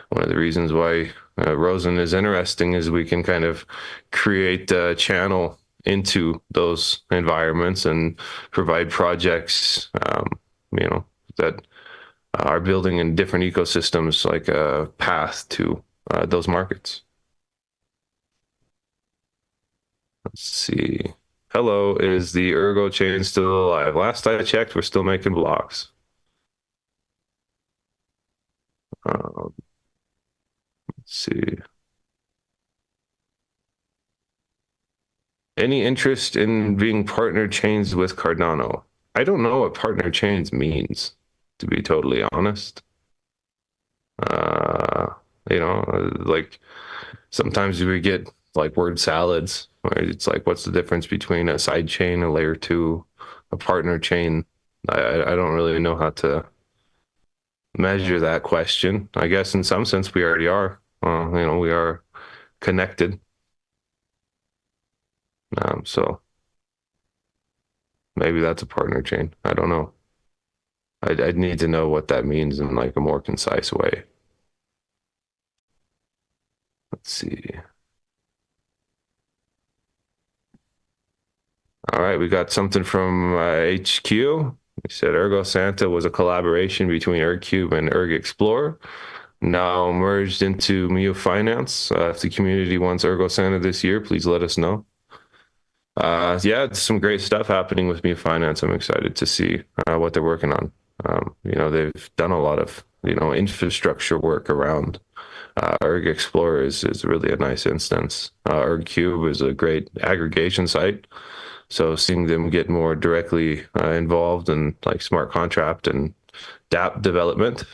one of the reasons why Rosen is interesting is we can kind of create a channel into those environments and provide projects, that are building in different ecosystems, like a path to those markets. Let's see. Hello, is the Ergo chain still alive? Last I checked, we're still making blocks. Let's see. Any interest in being partner chains with Cardano? I don't know what partner chains means, to be totally honest. Like sometimes we get like word salads, where it's like, what's the difference between a side chain, a layer two, a partner chain? I don't really know how to measure that question. I guess in some sense we already are. We are connected. So maybe that's a partner chain. I don't know. I'd need to know what that means in like a more concise way. Let's see. All right, we got something from HQ. We said Ergo Santa was a collaboration between ErgCube and Erg Explorer, now merged into Mio Finance. If the community wants Ergo Santa this year, please let us know. Yeah, it's some great stuff happening with Mio Finance. I'm excited to see what they're working on. They've done a lot of, infrastructure work around Erg Explorer is really a nice instance. ErgCube is a great aggregation site. So seeing them get more directly involved in like smart contract and DApp development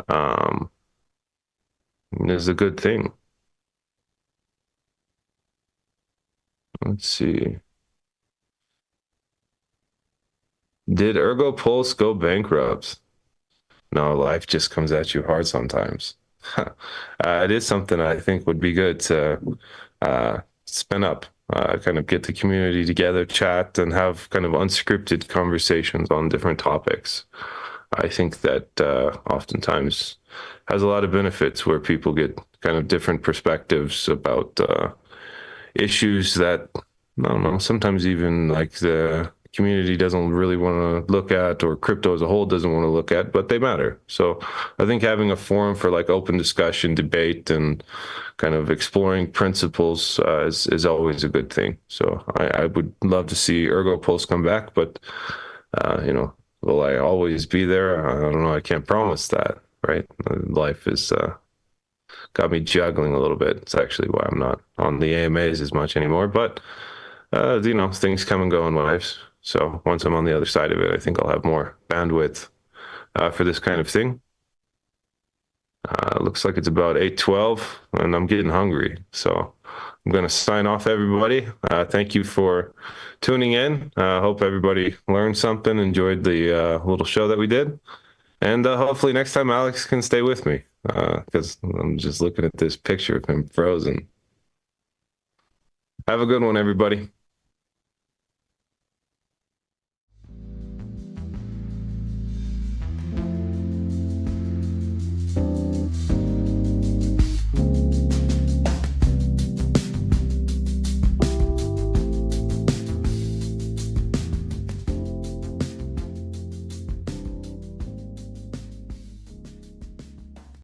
um, is a good thing. Let's see. Did Ergo Pulse go bankrupt? No, life just comes at you hard sometimes. It is something I think would be good to spin up, kind of get the community together, chat, and have kind of unscripted conversations on different topics. I think that oftentimes has a lot of benefits where people get kind of different perspectives about issues that, I don't know, sometimes even like the community doesn't really want to look at, or crypto as a whole doesn't want to look at, but they matter. So I think having a forum for like open discussion, debate, and kind of exploring principles is always a good thing. So I would love to see Ergo Pulse come back, but will I always be there? I don't know. I can't promise that, right? Life is got me juggling a little bit. It's actually why I'm not on the AMAs as much anymore. But things come and go in lives. So once I'm on the other side of it, I think I'll have more bandwidth for this kind of thing. Looks like it's about 8:12, and I'm getting hungry. So I'm going to sign off, everybody. Thank you for tuning in. Hope everybody learned something, enjoyed the little show that we did. And hopefully next time Alex can stay with me, because I'm just looking at this picture of him frozen. Have a good one, everybody.